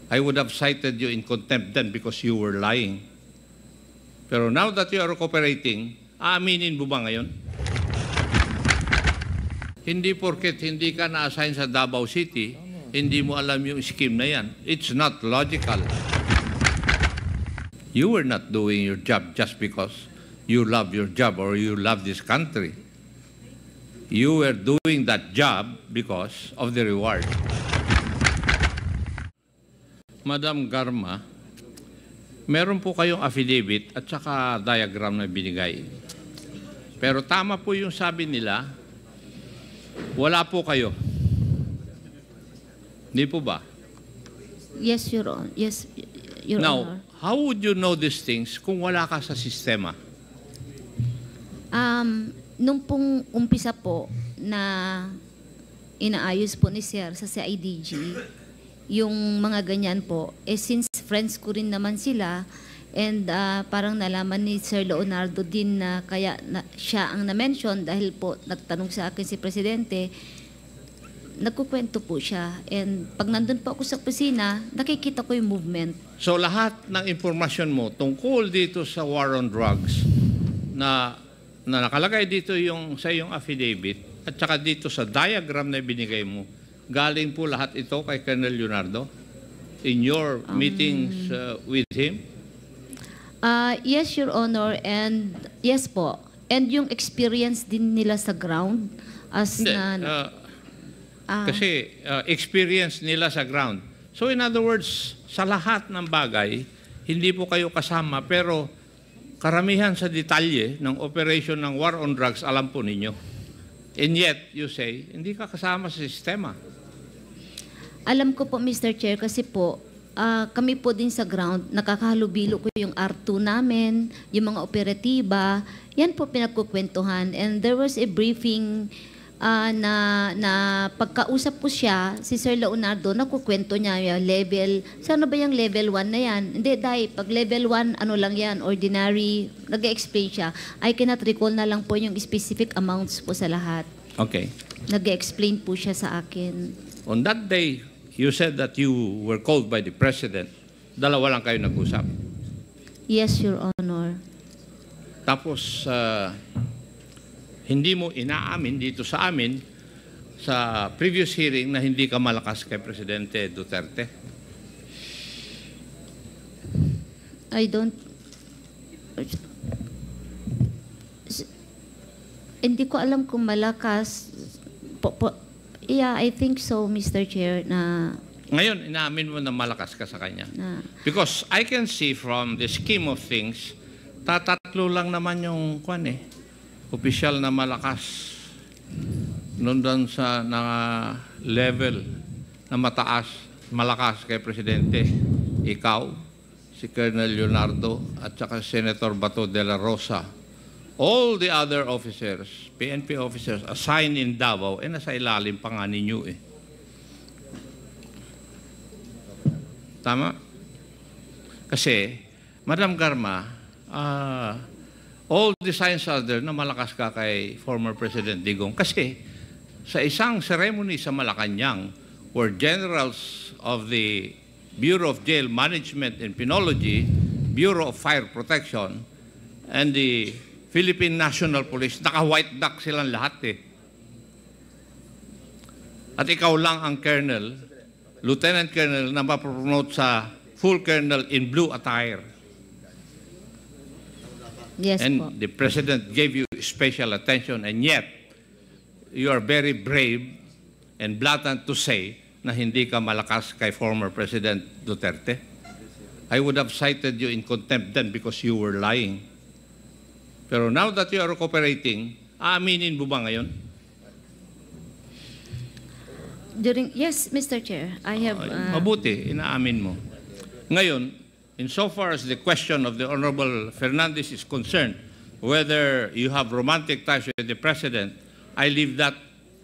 I would have cited you in contempt then because you were lying. Pero now that you are cooperating, aaminin mo ba ngayon? Hindi porket hindi ka na-assign sa Davao City, hindi mo alam yung scheme na yan. It's not logical. You were not doing your job just because you love your job or you love this country. You were doing that job because of the reward. Madam Garma, meron po kayong affidavit at saka diagram na binigay. Pero tama po yung sabi nila, wala po kayo. Hindi po ba? Yes, Your Honor. Yes, Your Now, Honor. how would you know these things kung wala ka sa sistema? Nung pong umpisa po na inaayos po ni Sir sa CIDG, yung mga ganyan po, since friends ko rin naman sila, and parang nalaman ni Sir Leonardo din na kaya siya ang na-mention dahil po nagtanong sa akin si Presidente, nagkukwento po siya. And pag nandun po ako sa opisina, nakikita ko yung movement. So lahat ng impormasyon mo tungkol dito sa war on drugs na nakalagay dito yung sa iyong affidavit at saka dito sa diagram na binigay mo, galing po lahat ito kay Colonel Leonardo in your meetings with him? Yes, Your Honor, and yes po. And yung experience din nila sa ground as Hindi, kasi experience nila sa ground. So in other words, sa lahat ng bagay, hindi po kayo kasama, pero karamihan sa detalye ng operation ng war on drugs, alam po ninyo. And yet, you say, hindi ka kasama sa sistema. Alam ko po, Mr. Chair, kasi po, kami po din sa ground, nakakahalubilo ko yung R2 namin, yung mga operatiba, yan po pinagkukwentuhan. And there was a briefing na pagkausap po siya, si Sir Leonardo, nakukwento niya yung level, sana ba yung level 1 na yan? Hindi, dahil pag level 1, ano lang yan, ordinary, nag-explain siya. I cannot recall na lang po yung specific amounts po sa lahat. Okay. Nag-explain po siya sa akin. On that day, you said that you were called by the President. Dalawa lang kayo nag-usap. Yes, Your Honor. Tapos, hindi mo inaamin dito sa amin sa previous hearing na hindi ka malakas kay Presidente Duterte. I don't... Hindi ko alam kung malakas. Yeah, I think so, Mr. Chair, na... Ngayon, inaamin mo na malakas ka sa kanya. Because I can see from the scheme of things, tatatlo lang naman yung opisyal na malakas doon sa level na mataas, malakas kay Presidente. Ikaw, si Colonel Leonardo, at saka Senator Bato de la Rosa. All the other officers, PNP officers, assigned in Davao, nasa ilalim pa nga ninyo eh. Tama? Kasi, Madam Garma, all the signs are there na malakas ka kay former President Digong. Kasi sa isang ceremony sa Malacanang where generals of the Bureau of Jail Management and Penology, Bureau of Fire Protection, and the Philippine National Police, naka-white duck silang lahat eh. At ikaw lang ang colonel, lieutenant colonel na mapropromote sa full colonel in blue attire. Yes, and po. the President gave you special attention, and yet you are very brave and blatant to say na hindi ka malakas kay former President Duterte. I would have cited you in contempt then because you were lying. Pero now that you are cooperating, aaminin mo ba ngayon? Yes, Mr. Chair, I have... Mabuti, inaamin mo. Ngayon, insofar as the question of the Honorable Fernandez is concerned, whether you have romantic ties with the President, I leave that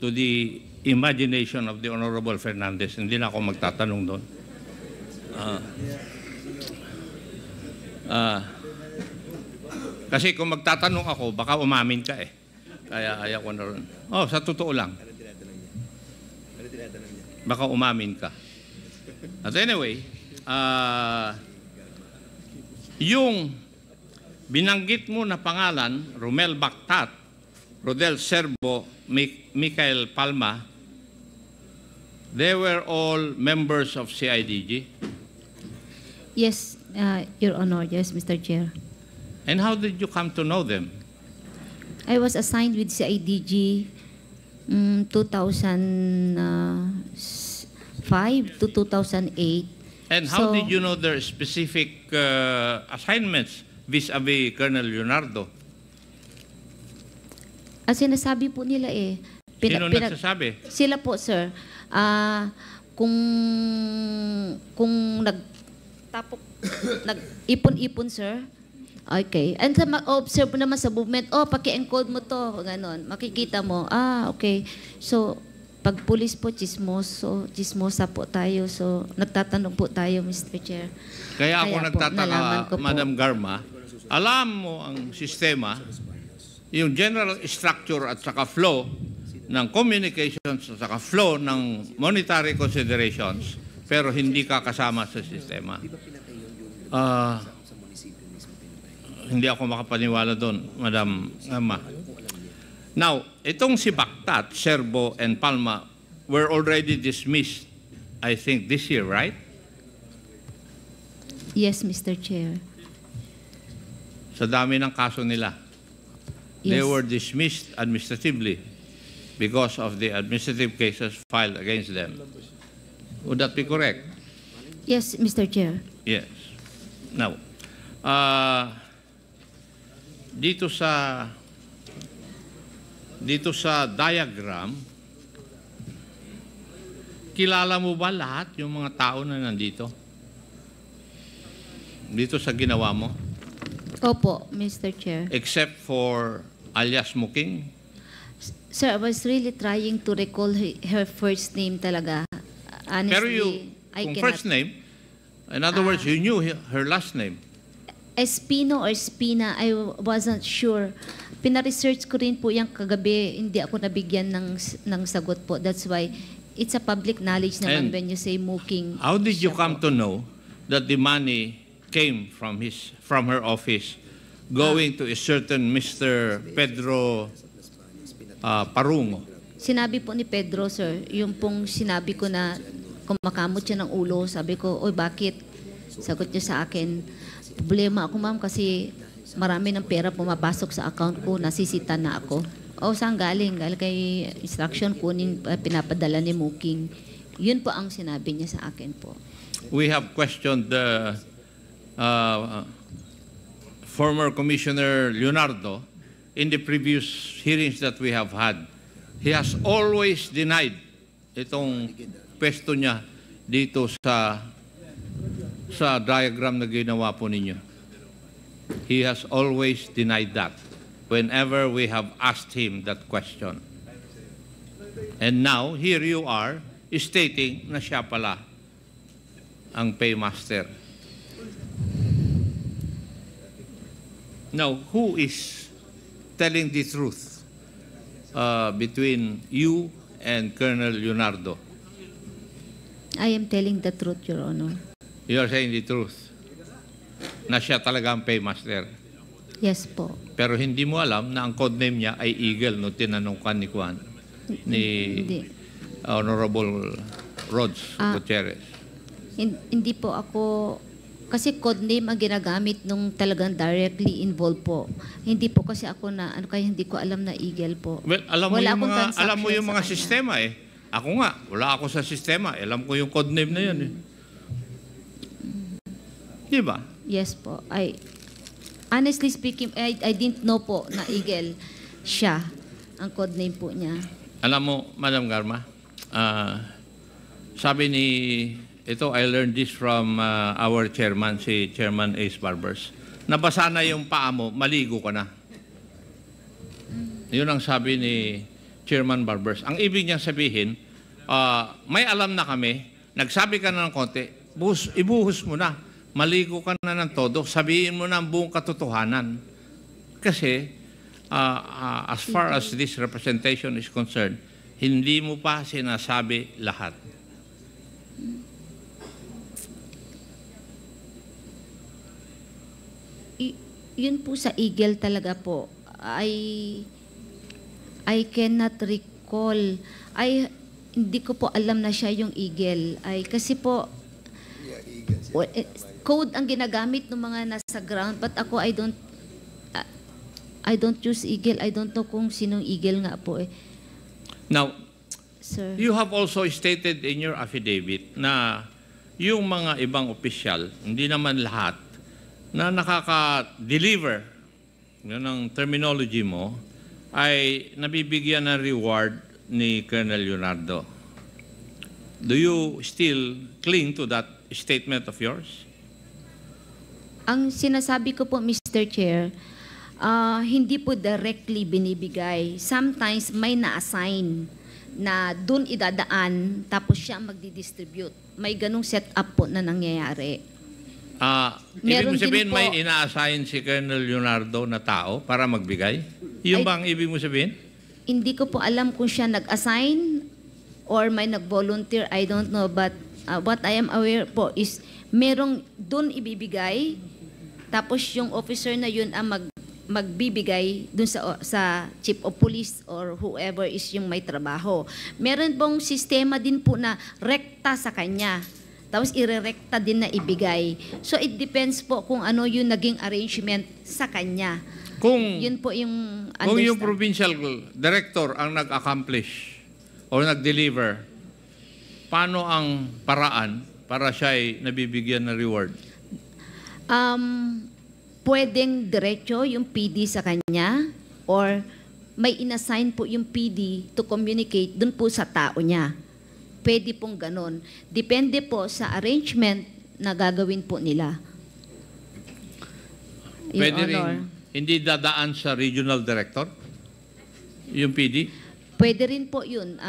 to the imagination of the Honorable Fernandez. Hindi na ako magtatanong doon. Kasi kung magtatanong ako, baka umamin ka eh. Kaya ayaw ko na rin. Oh, sa totoo lang. Baka umamin ka. At anyway, yung binanggit mo na pangalan, Romel Bactat, Rodel Serbo, Michael Palma, they were all members of CIDG? Yes, Your Honor. Yes, Mr. Chair. And how did you come to know them? I was assigned with CIDG 2005 to 2008. And how So- did you know their specific assignments vis-a-vis Colonel Leonardo? Sinasabi po nila eh. Sino nagsasabi? Sila po, sir. Kung nagtapok, nag-ipon-ipon, sir. Okay. And observe naman sa movement, paki-encode mo to, ganon. Makikita mo, okay. So, pag pulis po, chismosa po tayo. So, nagtatanong po tayo, Mr. Chair. Kaya ako Kaya po, nalaman nagtataka, ko po. Madam Garma, alam mo ang sistema, yung general structure at saka flow ng communications at saka flow ng monetary considerations, pero hindi ka kasama sa sistema. Hindi ako makapaniwala doon, Madam Garma. Now, itong si Bactat, Serbo, and Palma were already dismissed, I think, this year, right? Yes, Mr. Chair. Sa dami ng kaso nila. They Yes. were dismissed administratively because of the administrative cases filed against them. Would that be correct? Yes, Mr. Chair. Yes. Now, dito sa diagram, kilala mo ba lahat yung mga tao na nandito? Dito sa ginawa mo? Opo, Mr. Chair. Except for alias Muking? Sir, I was really trying to recall her first name talaga. Honestly, Pero I kung cannot. first name, in other words, you knew her last name. Espino or Spina, I wasn't sure. Pina-research ko rin po yung kagabi, hindi ako nabigyan ng sagot po. That's why it's a public knowledge naman And when you say Muking. How did you siya come po. to know that the money came from her office going to a certain Mr. Pedro Parungo? Sinabi po ni Pedro, sir, yung pong sinabi ko na kumakamot siya ng ulo, sabi ko, oy, bakit? Sagot niya sa akin, problema ako, ma'am, kasi marami ng pera pumapasok sa account ko, nasisita na ako. Saan galing? Galing kay instruction kunin, pinapadala ni Muking. Yun po ang sinabi niya sa akin po. We have questioned the former Commissioner Leonardo in the previous hearings that we have had. He has always denied itong pwesto niya dito sa diagram na ginawa po ninyo. He has always denied that whenever we have asked him that question. And now, here you are stating na siya pala ang paymaster. Now, who is telling the truth between you and Colonel Leonardo? I am telling the truth, Your Honor. You are saying the truth na siya talaga ang paymaster. Yes po. Pero hindi mo alam na ang codename niya ay Eagle no tinanong ka ni Juan, ni Hindi. Honorable Rods Gutierrez. Hindi po ako, kasi codename ang ginagamit nung talagang directly involved po. Hindi po kasi ako kaya hindi ko alam na Eagle po. Well, alam mo Wala yung akong mga transaction sa kanya. sistema eh. Ako nga, wala ako sa sistema. Alam ko yung codename na yun eh. Di ba? Yes po. Honestly speaking, I didn't know po na Eagle siya. Ang codename po niya. Alam mo, Madam Garma, sabi ni, I learned this from our chairman, si Chairman Ace Barbers. Nabasa na yung paa mo, maligo ka na. Yun ang sabi ni Chairman Barbers. Ang ibig niyang sabihin, may alam na kami, nagsabi ka na ng konti, ibuhos mo na, maligo ka na ng todo, sabihin mo na ang buong katotohanan. Kasi, as far as this representation is concerned, hindi mo pa sinasabi lahat. Yun po sa Eagle talaga po. I cannot recall. Hindi ko po alam na siya yung Eagle. Kasi po, code ang ginagamit ng mga nasa ground, but ako I don't use Eagle. I don't know kung sinong Eagle nga po eh. Now, Sir. you have also stated in your affidavit na yung mga ibang opisyal, hindi naman lahat, na nakaka-deliver, yun ang terminology mo, ay nabibigyan ng reward ni Colonel Leonardo. Do you still cling to that statement of yours? Ang sinasabi ko po, Mr. Chair, hindi po directly binibigay. Sometimes may na-assign na dun idadaan tapos siya magdi-distribute. May ganung setup po na nangyayari. Ibig Meron mo sabihin din po- may ina-assign si Colonel Leonardo na tao para magbigay? Yung bang ibig mo sabihin? Hindi ko po alam kung siya nag-assign or may nag-volunteer, I don't know. But what I am aware po is merong dun ibibigay, tapos yung officer na yun ang magbibigay dun sa chief of police or whoever is yung may trabaho. Meron pong sistema din po na rekta sa kanya. Tapos irerekta din na ibigay. So it depends po kung ano yung naging arrangement sa kanya. Yun po yung Kung yung understand. provincial director ang nag-accomplish or nag-deliver, paano ang paraan para siya ay nabibigyan ng reward? Pwedeng diretso yung PD sa kanya or may inassign po yung PD to communicate dun po sa tao niya. Pwede pong ganon. Depende po sa arrangement na gagawin po nila. Your Pwede Honor. rin hindi dadaan sa regional director? Yung PD? Pwede rin po yun,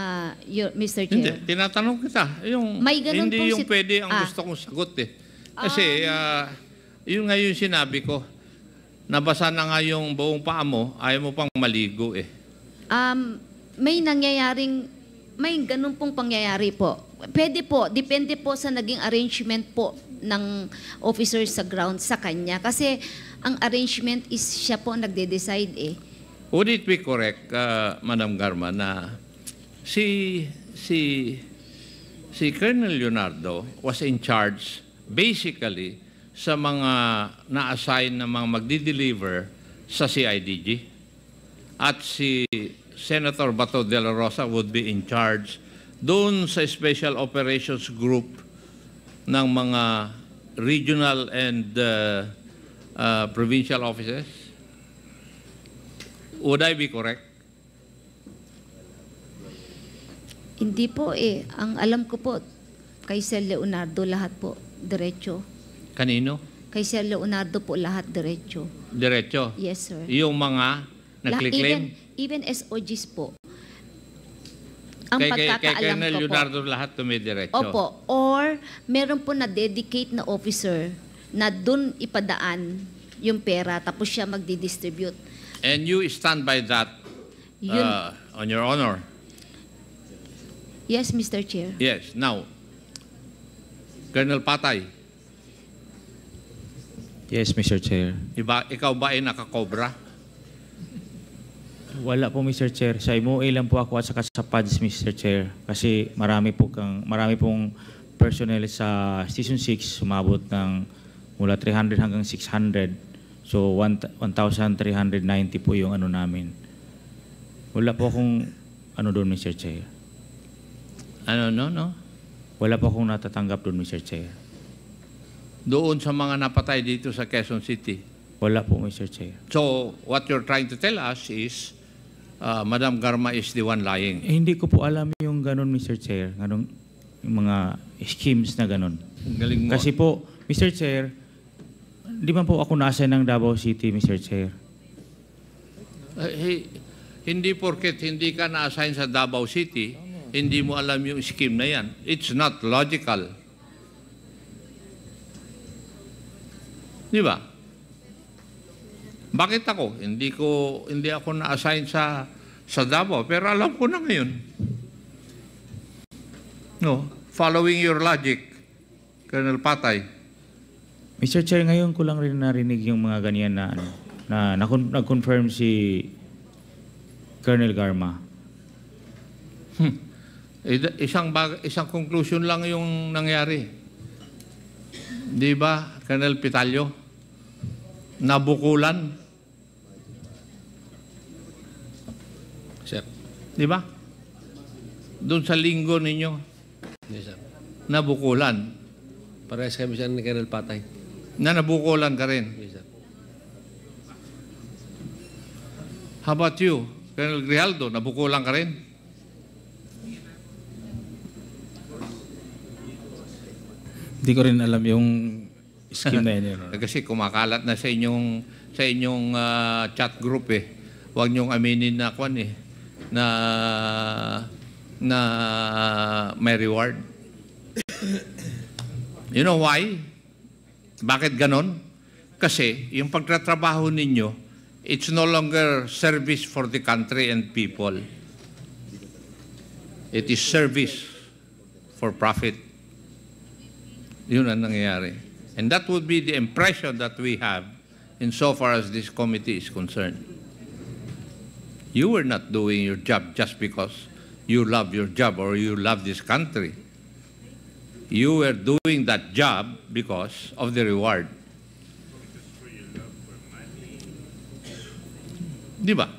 Mr. Hindi. Chair. Tinatanong kita. May ganun hindi pong yung pwede ang gusto kong sagot eh. Kasi yun nga yung sinabi ko. Nabasa na nga yung buong paa mo, ayaw mo pang maligo eh. May ganun pong pangyayari po. Pwede po, depende po sa naging arrangement po ng officer sa ground sa kanya. Kasi ang arrangement is siya po ang nagde-decide eh. Would it be correct, Madam Garma, na si Colonel Leonardo was in charge basically sa mga na-assign na mga magdi-deliver sa CIDG at si Senator Bato de la Rosa would be in charge doon sa Special Operations Group ng mga regional and provincial offices? Would I be correct? Hindi po eh. Ang alam ko po, kay Sir Leonardo lahat po, diretso. Kanino? Kay Sir Leonardo po lahat diretso. Diretso? Yes, sir. Yung mga nagkiklaim? Even SOGs po. Ang Kay pagkakaalam Colonel ko po. Leonardo lahat tumidiretso? Opo. Or meron po na dedicate na officer na dun ipadaan yung pera tapos siya magdi-distribute. And you stand by that on your honor? Yes, Mr. Chair. Yes. Now, Colonel Patay, Yes, Mr. Chair. ikaw ba ay nakakobra? Wala po, Mr. Chair. Sa MOA lang po ako at saka sa PADS, Mr. Chair. Kasi marami pong personnel sa Station 6 sumabot ng mula 300 hanggang 600. So, 1,390 po yung ano namin. Wala po akong ano doon, Mr. Chair. No? Wala po akong natatanggap doon, Mr. Chair. Doon sa mga napatay dito sa Quezon City. Wala po, Mr. Chair. So, what you're trying to tell us is Madam Garma is the one lying. Hindi ko po alam yung ganun, Mr. Chair. Ganun, yung mga schemes na ganun. Galing mo. Kasi po, Mr. Chair, di ba po ako nasa ng Davao City, Mr. Chair? Hindi porket hindi ka na-assign sa Davao City, hindi mo alam yung scheme na yan. It's not logical. Di ba? Bakit ako? Hindi ako na-assign sa Davao, pero alam ko na ngayon. No, following your logic, Colonel Patay. Mr. Chair, ngayon ko lang rin narinig yung mga ganyan na ano, na nag-confirm si Colonel Garma. Isang conclusion lang yung nangyari. Di ba, Colonel Pitalio? Nabukulan. Sir. Di ba? Doon sa linggo ninyo, Yes, sir. nabukulan. Parehas kami siya ni Colonel Patay. Na nabukulan ka rin. Yes, sir. How about you, Colonel Grijaldo? Nabukulan ka rin? Hindi ko rin alam yung scheme na yun. Your Honor. Kasi kumakalat na sa inyong chat group eh. Huwag niyong aminin na kwan eh. Na may reward. You know why? Bakit ganon? Kasi yung pagtatrabaho ninyo, it's no longer service for the country and people. It is service for profit. Yun ang nangyayari. And that would be the impression that we have insofar as this committee is concerned. You were not doing your job just because you love your job or you love this country. You were doing that job because of the reward. Di ba?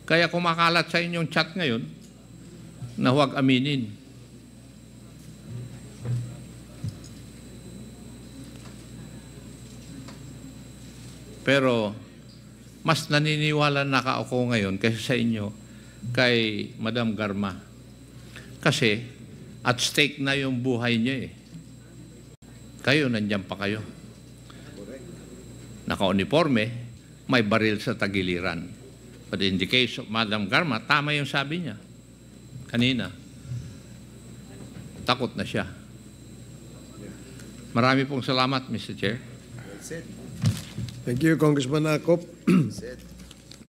Kaya kumakalat sa inyong chat ngayon na huwag aminin. Pero mas naniniwala na ako ngayon kaysa sa inyo kay Madam Garma. Kasi at stake na yung buhay niya eh. Kayo, nandiyan pa kayo. Naka-uniforme, may baril sa tagiliran. But in the case of Madam Garma, tama yung sabi niya. Kanina. Takot na siya. Marami pong salamat, Mr. Chair. Thank you, Congressman Akop.